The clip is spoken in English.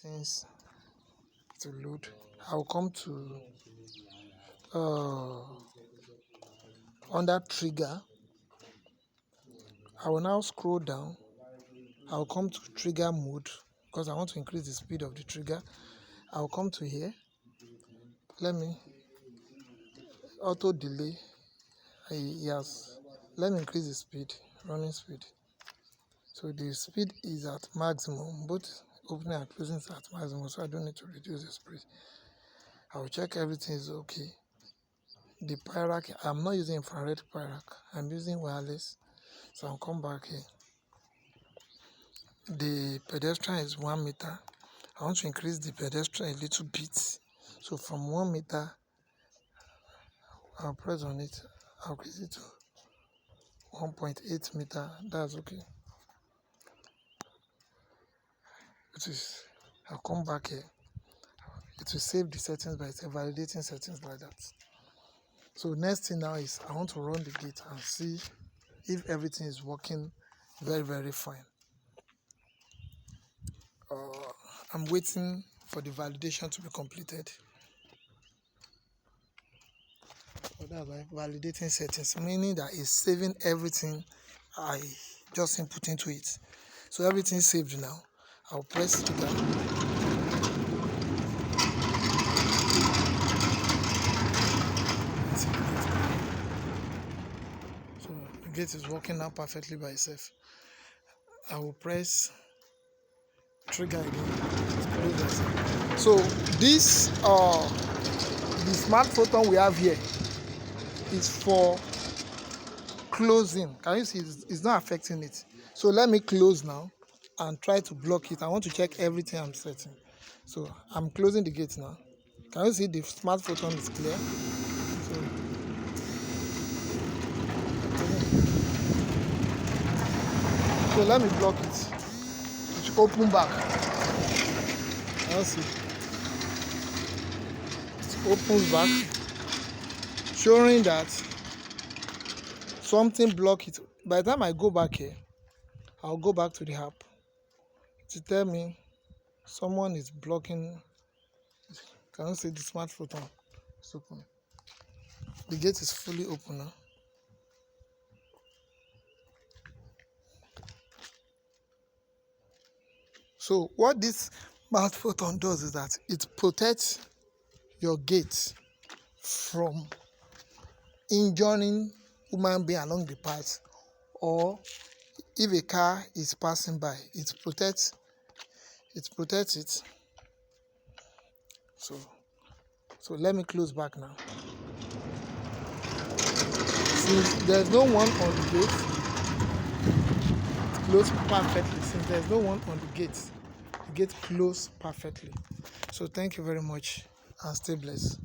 things to load. I'll come to under trigger. I will now scroll down. I'll come to trigger mode because I want to increase the speed of the trigger. I'll come to here. Let me auto delay. Yes, let me increase the speed, running speed. So the speed is at maximum, both opening and closing is at maximum, so I don't need to reduce the speed. I'll check everything is okay. The Pyrac, I'm not using infrared Pyrac, I'm using wireless. So I'll come back here. The pedestrian is 1 meter. I want to increase the pedestrian a little bit. So from 1 meter, I'll press on it. I'll increase it to 1.8 meter. That's okay. I'll come back here. It will save the settings by validating settings like that. So next thing now is I want to run the gate and see if everything is working very fine. I'm waiting for the validation to be completed. So that's like validating settings, meaning that it's saving everything I just input into it. So everything is saved now. I'll press trigger. So the gate is working now perfectly by itself. I will press trigger again. So this the Smart Photon we have here is for closing. Can you see it's not affecting it? So let me close now and try to block it. I want to check everything I'm setting. So I'm closing the gate now. Can you see the Smart Photon is clear? So let me block it. It should open back. Let's see. It opens back, showing that something blocked it. By the time I go back here, I'll go back to the app to tell me someone is blocking. Can you see the Smart Photon? It's open. The gate is fully open now. So what this Smart Photon does is that it protects your gate from injuring human being along the path, or if a car is passing by, it protects it. So let me close back now. Since there's no one on the gate, it closed perfectly. Since there's no one on the gate closed perfectly. So thank you very much and stay blessed.